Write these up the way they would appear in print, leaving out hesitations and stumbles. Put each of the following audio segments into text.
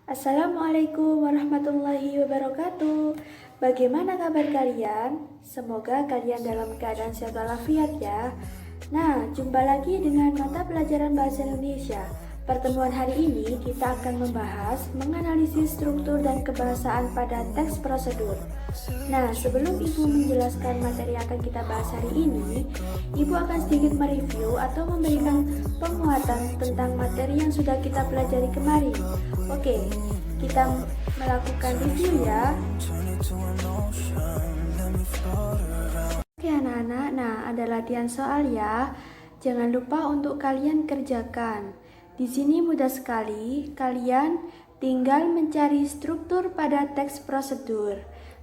Assalamualaikum warahmatullahi wabarakatuh. Bagaimana kabar kalian? Semoga kalian dalam keadaan sehat walafiat ya. Nah, jumpa lagi dengan mata pelajaran Bahasa Indonesia. Pertemuan hari ini kita akan membahas menganalisis struktur dan kebahasaan pada teks prosedur. Nah, sebelum Ibu menjelaskan materi yang akan kita bahas hari ini, Ibu akan sedikit mereview atau memberikan penguatan tentang materi yang sudah kita pelajari kemarin. Oke, kita melakukan review ya. Oke anak-anak, nah ada latihan soal ya. Jangan lupa untuk kalian kerjakan. Di sini mudah sekali, kalian tinggal mencari struktur pada teks prosedur.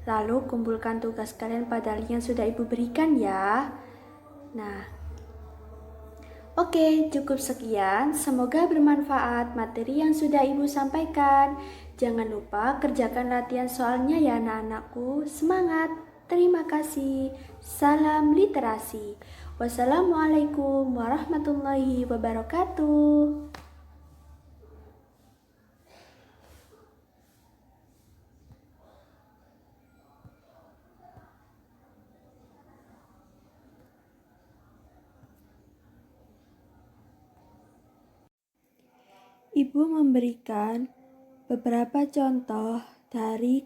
Lalu kumpulkan tugas kalian pada link yang sudah Ibu berikan ya. Nah, oke, cukup sekian. Semoga bermanfaat materi yang sudah Ibu sampaikan. Jangan lupa kerjakan latihan soalnya ya anak-anakku. Semangat! Terima kasih. Salam literasi. Wassalamualaikum warahmatullahi wabarakatuh. Ibu memberikan beberapa contoh dari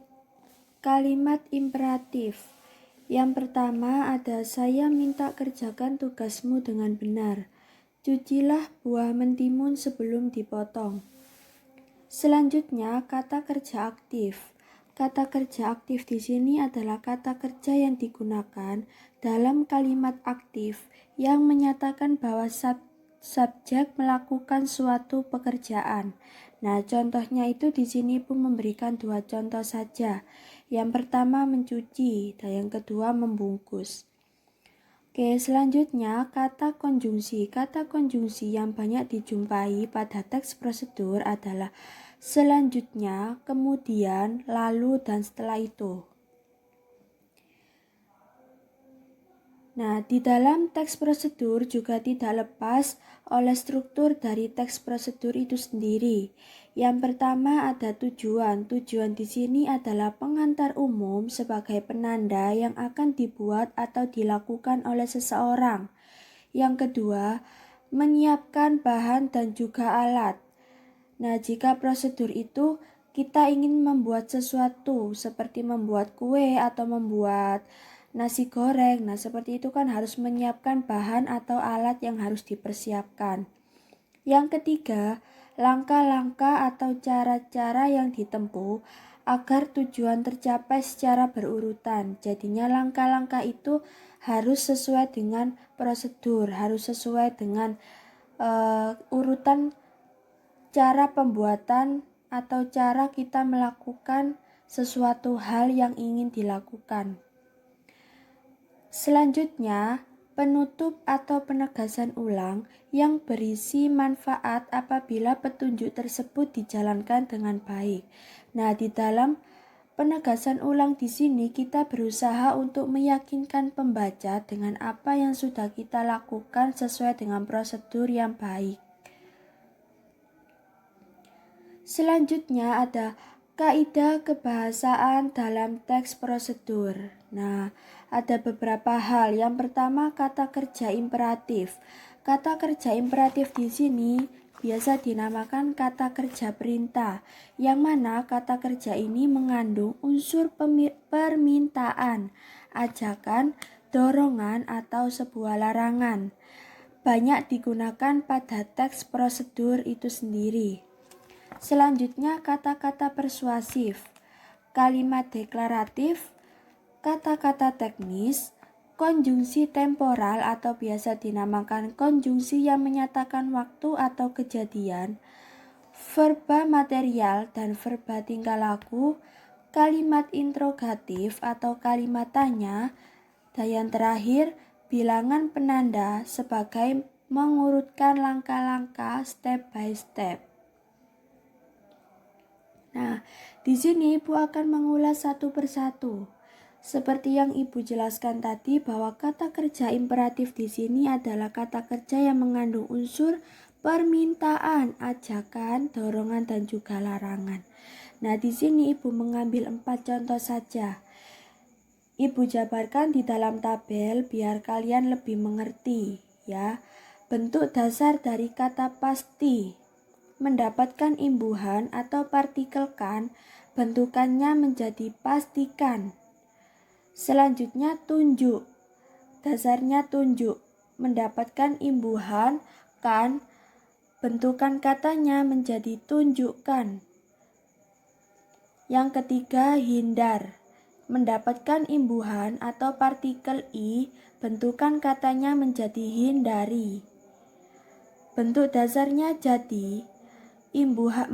kalimat imperatif. Yang pertama ada saya minta kerjakan tugasmu dengan benar. Cucilah buah mentimun sebelum dipotong. Selanjutnya kata kerja aktif. Kata kerja aktif di sini adalah kata kerja yang digunakan dalam kalimat aktif yang menyatakan bahwa subjek melakukan suatu pekerjaan. Nah, contohnya itu di sini pun memberikan dua contoh saja. Yang pertama mencuci dan yang kedua membungkus. Oke, selanjutnya kata konjungsi. Kata konjungsi yang banyak dijumpai pada teks prosedur adalah selanjutnya, kemudian, lalu, dan setelah itu. Nah, di dalam teks prosedur juga tidak lepas oleh struktur dari teks prosedur itu sendiri. Yang pertama ada tujuan. Tujuan di sini adalah pengantar umum sebagai penanda yang akan dibuat atau dilakukan oleh seseorang. Yang kedua, menyiapkan bahan dan juga alat. Nah, jika prosedur itu kita ingin membuat sesuatu seperti membuat kue atau membuat nasi goreng. Nah, seperti itu kan harus menyiapkan bahan atau alat yang harus dipersiapkan. Yang ketiga, langkah-langkah atau cara-cara yang ditempuh agar tujuan tercapai secara berurutan. Jadinya langkah-langkah itu harus sesuai dengan prosedur, harus sesuai dengan urutan cara pembuatan atau cara kita melakukan sesuatu hal yang ingin dilakukan. Selanjutnya, penutup atau penegasan ulang yang berisi manfaat apabila petunjuk tersebut dijalankan dengan baik. Nah, di dalam penegasan ulang di sini kita berusaha untuk meyakinkan pembaca dengan apa yang sudah kita lakukan sesuai dengan prosedur yang baik. Selanjutnya ada kaidah kebahasaan dalam teks prosedur. Nah, ada beberapa hal. Yang pertama kata kerja imperatif. Kata kerja imperatif di sini biasa dinamakan kata kerja perintah, yang mana kata kerja ini mengandung unsur permintaan, ajakan, dorongan, atau sebuah larangan. Banyak digunakan pada teks prosedur itu sendiri. Selanjutnya kata-kata persuasif, kalimat deklaratif, kata-kata teknis, konjungsi temporal atau biasa dinamakan konjungsi yang menyatakan waktu atau kejadian, verba material dan verba tingkah laku, kalimat interrogatif atau kalimat tanya, dan yang terakhir bilangan penanda sebagai mengurutkan langkah-langkah step by step. Nah, di sini Ibu akan mengulas satu persatu. Seperti yang Ibu jelaskan tadi bahwa kata kerja imperatif di sini adalah kata kerja yang mengandung unsur permintaan, ajakan, dorongan, dan juga larangan. Nah, di sini Ibu mengambil 4 contoh saja. Ibu jabarkan di dalam tabel biar kalian lebih mengerti ya. Bentuk dasar dari kata pasti. Mendapatkan imbuhan atau partikel kan, bentukannya menjadi pastikan. Selanjutnya tunjuk. Dasarnya tunjuk. Mendapatkan imbuhan kan, bentukan katanya menjadi tunjukkan. Yang ketiga, hindar. Mendapatkan imbuhan atau partikel i, bentukan katanya menjadi hindari. Bentuk dasarnya jadi,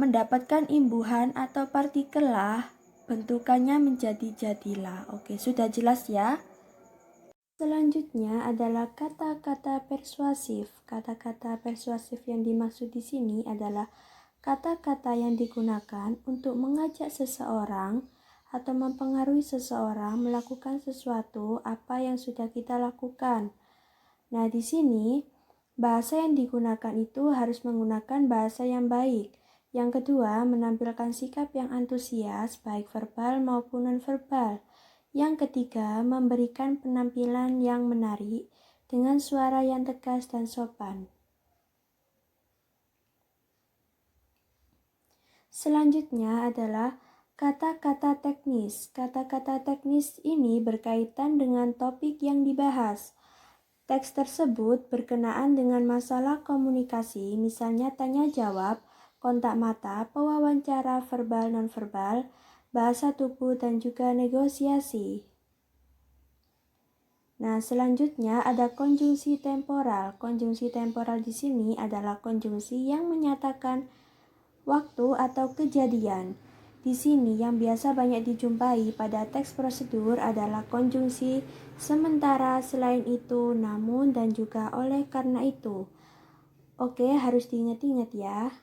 mendapatkan imbuhan atau partikel lah, bentukannya menjadi jadilah. Oke, sudah jelas ya? Selanjutnya adalah kata-kata persuasif. Kata-kata persuasif yang dimaksud di sini adalah kata-kata yang digunakan untuk mengajak seseorang atau mempengaruhi seseorang melakukan sesuatu apa yang sudah kita lakukan. Nah, di sini bahasa yang digunakan itu harus menggunakan bahasa yang baik. Yang kedua, menampilkan sikap yang antusias baik verbal maupun nonverbal. Yang ketiga, memberikan penampilan yang menarik dengan suara yang tegas dan sopan. Selanjutnya adalah kata-kata teknis. Kata-kata teknis ini berkaitan dengan topik yang dibahas. Teks tersebut berkenaan dengan masalah komunikasi, misalnya tanya jawab, kontak mata, pewawancara verbal nonverbal, bahasa tubuh, dan juga negosiasi. Nah, selanjutnya ada konjungsi temporal. Konjungsi temporal di sini adalah konjungsi yang menyatakan waktu atau kejadian. Di sini yang biasa banyak dijumpai pada teks prosedur adalah konjungsi sementara, selain itu, namun, dan juga oleh karena itu. Oke, harus diingat-ingat ya.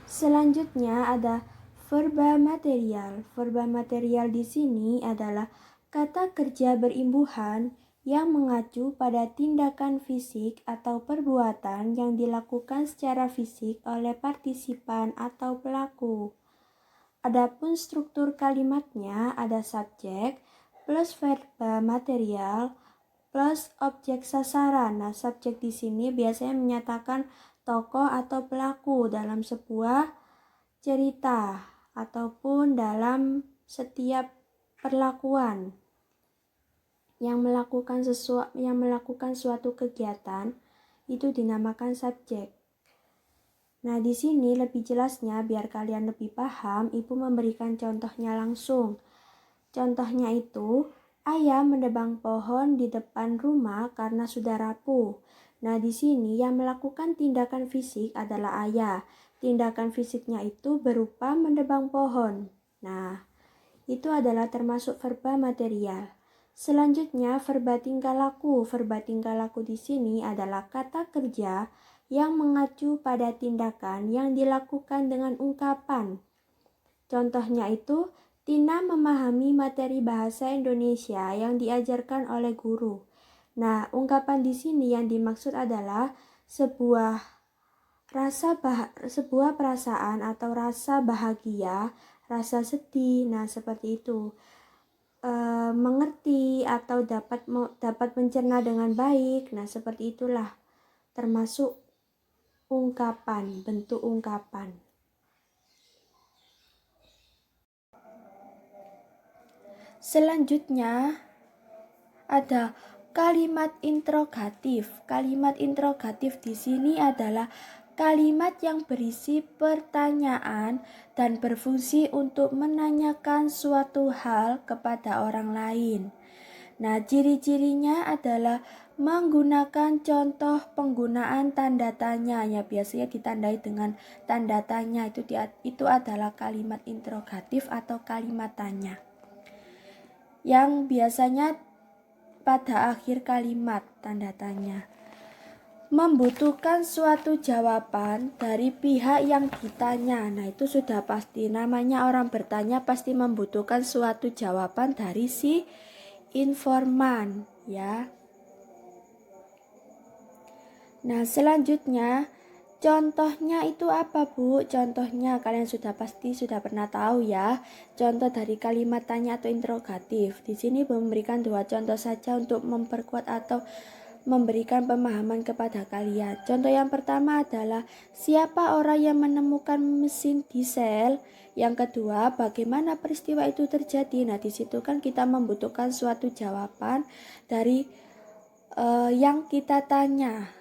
Selanjutnya ada verba material. Verba material di sini adalah kata kerja berimbuhan yang mengacu pada tindakan fisik atau perbuatan yang dilakukan secara fisik oleh partisipan atau pelaku. Adapun struktur kalimatnya ada subjek plus verba material plus objek sasaran. Nah, subjek di sini biasanya menyatakan tokoh atau pelaku dalam sebuah cerita ataupun dalam setiap perlakuan yang melakukan suatu kegiatan itu dinamakan subjek. Nah, di sini lebih jelasnya biar kalian lebih paham, Ibu memberikan contohnya langsung. Contohnya itu, ayam menebang pohon di depan rumah karena sudah rapuh. Nah, di sini yang melakukan tindakan fisik adalah ayah. Tindakan fisiknya itu berupa menebang pohon. Nah, itu adalah termasuk verba material. Selanjutnya, verba tingkah laku. Verba tingkah laku di sini adalah kata kerja yang mengacu pada tindakan yang dilakukan dengan ungkapan. Contohnya itu, Tina memahami materi bahasa Indonesia yang diajarkan oleh guru. Nah, ungkapan di sini yang dimaksud adalah sebuah perasaan atau rasa bahagia, rasa sedih. Nah, seperti itu. Mengerti atau dapat mencerna dengan baik. Nah, seperti itulah termasuk ungkapan, bentuk ungkapan. Selanjutnya ada kalimat interrogatif. Kalimat interrogatif di sini adalah kalimat yang berisi pertanyaan dan berfungsi untuk menanyakan suatu hal kepada orang lain. Nah, ciri-cirinya adalah menggunakan contoh penggunaan tanda tanya, ya biasanya ditandai dengan tanda tanya. Itu adalah kalimat interrogatif atau kalimat tanya yang biasanya pada akhir kalimat tanda tanya. Membutuhkan suatu jawaban dari pihak yang ditanya. Nah, itu sudah pasti, namanya orang bertanya pasti membutuhkan suatu jawaban dari si informan ya. Nah, selanjutnya contohnya itu apa, Bu? Contohnya kalian pasti sudah pernah tahu ya. Contoh dari kalimat tanya atau interrogatif. Di sini memberikan 2 contoh saja untuk memperkuat atau memberikan pemahaman kepada kalian. Contoh yang pertama adalah siapa orang yang menemukan mesin diesel? Yang kedua, bagaimana peristiwa itu terjadi? Nah, di situ kan kita membutuhkan suatu jawaban dari yang kita tanya.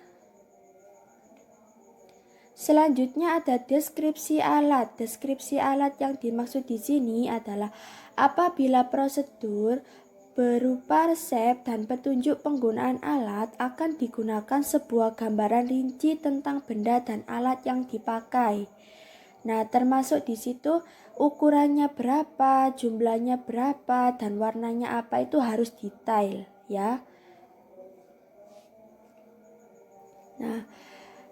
Selanjutnya ada deskripsi alat. Deskripsi alat yang dimaksud di sini adalah apabila prosedur berupa resep dan petunjuk penggunaan alat akan digunakan sebuah gambaran rinci tentang benda dan alat yang dipakai. Nah, termasuk di situ ukurannya berapa, jumlahnya berapa, dan warnanya apa itu harus detail ya. Nah,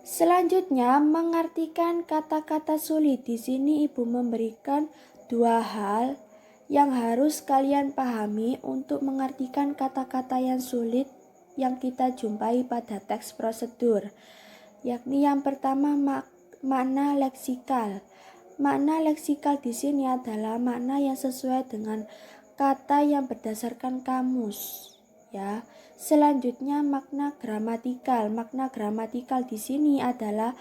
selanjutnya, mengartikan kata-kata sulit. Di sini Ibu memberikan 2 hal yang harus kalian pahami untuk mengartikan kata-kata yang sulit yang kita jumpai pada teks prosedur. Yakni yang pertama makna leksikal. Makna leksikal di sini adalah makna yang sesuai dengan kata yang berdasarkan kamus, ya. Selanjutnya makna gramatikal. Makna gramatikal di sini adalah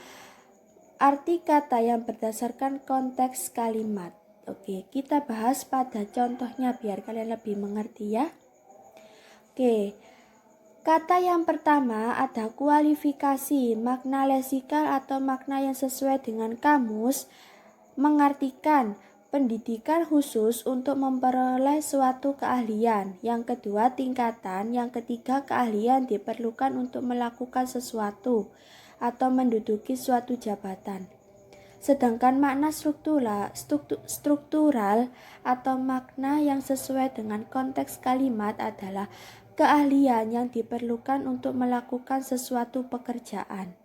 arti kata yang berdasarkan konteks kalimat. Oke, kita bahas pada contohnya biar kalian lebih mengerti ya. Oke. Kata yang pertama ada kualifikasi. Makna leksikal atau makna yang sesuai dengan kamus mengartikan pendidikan khusus untuk memperoleh suatu keahlian. Yang kedua, tingkatan. Yang ketiga, keahlian diperlukan untuk melakukan sesuatu atau menduduki suatu jabatan. Sedangkan makna struktural atau makna yang sesuai dengan konteks kalimat adalah keahlian yang diperlukan untuk melakukan sesuatu pekerjaan.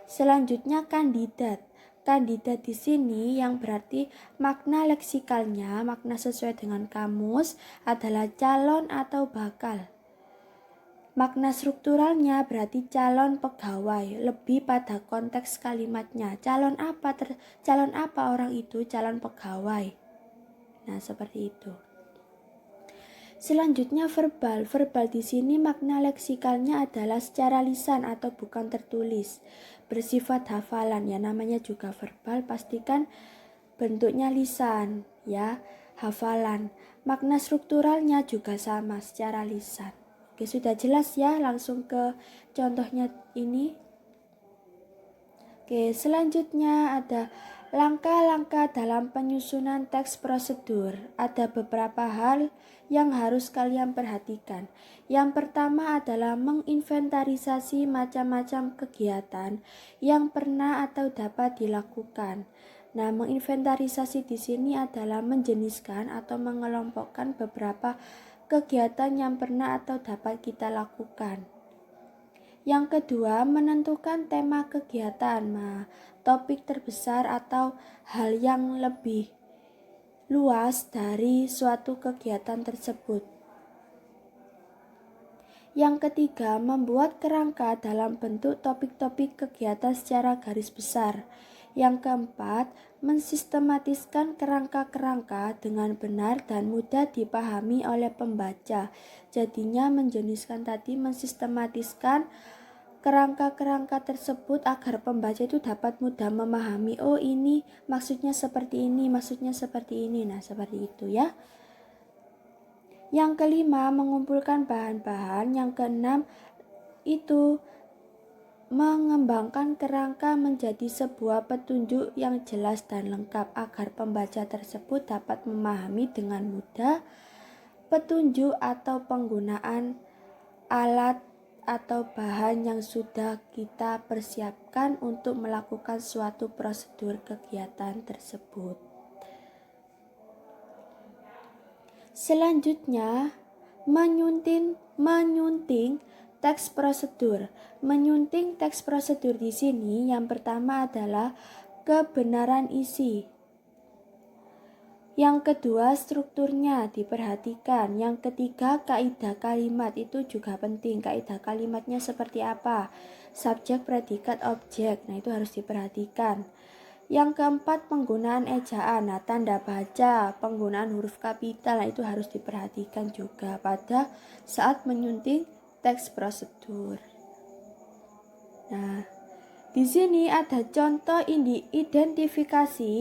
Selanjutnya kandidat. Kandidat di sini yang berarti makna leksikalnya, makna sesuai dengan kamus adalah calon atau bakal. Makna strukturalnya berarti calon pegawai, lebih pada konteks kalimatnya. Calon apa orang itu? Calon pegawai. Nah, seperti itu. Selanjutnya verbal. Verbal di sini makna leksikalnya adalah secara lisan atau bukan tertulis, bersifat hafalan ya, namanya juga verbal, pastikan bentuknya lisan ya, hafalan. Makna strukturalnya juga sama, secara lisan. Oke, sudah jelas ya, langsung ke contohnya ini. Oke, selanjutnya ada langkah-langkah dalam penyusunan teks prosedur. Ada beberapa hal yang harus kalian perhatikan. Yang pertama adalah menginventarisasi macam-macam kegiatan yang pernah atau dapat dilakukan. Nah, menginventarisasi di sini adalah menjeniskan atau mengelompokkan beberapa kegiatan yang pernah atau dapat kita lakukan. Yang kedua, menentukan tema kegiatan. Nah, topik terbesar atau hal yang lebih luas dari suatu kegiatan tersebut. Yang ketiga, membuat kerangka dalam bentuk topik-topik kegiatan secara garis besar. Yang keempat, mensistematiskan kerangka-kerangka dengan benar dan mudah dipahami oleh pembaca. Jadinya menjeniskan tadi, mensistematiskan kerangka-kerangka tersebut agar pembaca itu dapat mudah memahami, oh ini maksudnya seperti ini, maksudnya seperti ini. Nah, seperti itu ya. Yang kelima, mengumpulkan bahan-bahan. Yang keenam, itu mengembangkan kerangka menjadi sebuah petunjuk yang jelas dan lengkap agar pembaca tersebut dapat memahami dengan mudah petunjuk atau penggunaan alat atau bahan yang sudah kita persiapkan untuk melakukan suatu prosedur kegiatan tersebut. Selanjutnya, menyunting teks prosedur. Menyunting teks prosedur di sini yang pertama adalah kebenaran isi. Yang kedua, strukturnya diperhatikan. Yang ketiga, kaidah kalimat itu juga penting. Kaidah kalimatnya seperti apa? Subjek, predikat, objek. Nah, itu harus diperhatikan. Yang keempat, penggunaan ejaan. Nah, tanda baca, penggunaan huruf kapital, nah, itu harus diperhatikan juga pada saat menyunting teks prosedur. Nah, di sini ada contoh identifikasi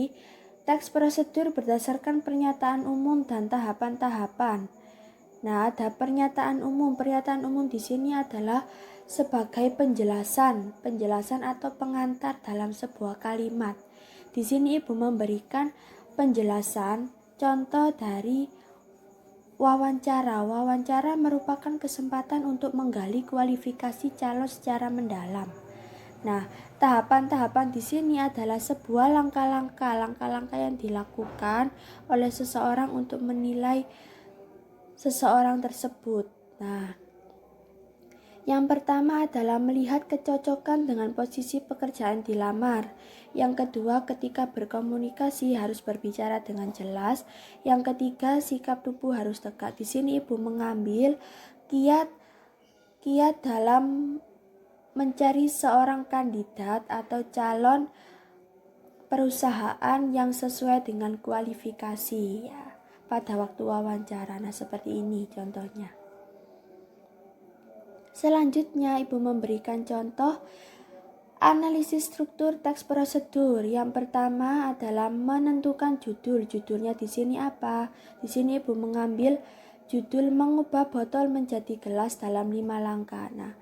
teks prosedur berdasarkan pernyataan umum dan tahapan-tahapan. Nah, ada pernyataan umum. Pernyataan umum di sini adalah sebagai penjelasan atau pengantar dalam sebuah kalimat. Di sini Ibu memberikan penjelasan contoh dari wawancara. Wawancara merupakan kesempatan untuk menggali kualifikasi calon secara mendalam. Nah, tahapan-tahapan di sini adalah sebuah langkah-langkah yang dilakukan oleh seseorang untuk menilai seseorang tersebut. Nah, yang pertama adalah melihat kecocokan dengan posisi pekerjaan dilamar. Yang kedua, ketika berkomunikasi harus berbicara dengan jelas. Yang ketiga, sikap tubuh harus tegak. Di sini Ibu mengambil kiat dalam mencari seorang kandidat atau calon perusahaan yang sesuai dengan kualifikasi ya, pada waktu wawancara. Nah, seperti ini contohnya. Selanjutnya Ibu memberikan contoh analisis struktur teks prosedur. Yang pertama adalah menentukan judul. Judulnya di sini apa? Di sini Ibu mengambil judul mengubah botol menjadi gelas dalam 5 langkah. Nah,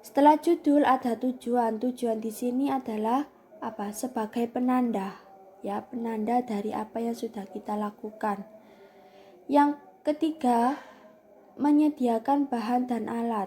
setelah judul ada tujuan. Tujuan di sini adalah apa? Sebagai penanda. Ya, penanda dari apa yang sudah kita lakukan. Yang ketiga, menyediakan bahan dan alat.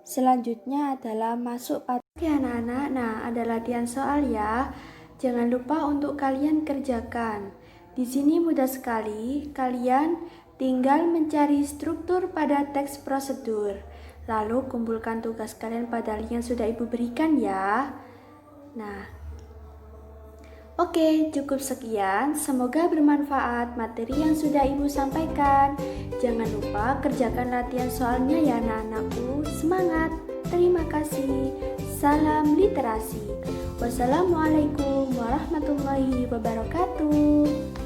Selanjutnya adalah masuk pada anak-anak. Nah, ada latihan soal ya. Jangan lupa untuk kalian kerjakan. Di sini mudah sekali. Kalian tinggal mencari struktur pada teks prosedur. Lalu kumpulkan tugas kalian pada link yang sudah Ibu berikan ya. Nah, oke, cukup sekian. Semoga bermanfaat materi yang sudah Ibu sampaikan. Jangan lupa kerjakan latihan soalnya ya anak-anakku. Semangat. Terima kasih. Salam literasi. Wassalamualaikum warahmatullahi wabarakatuh.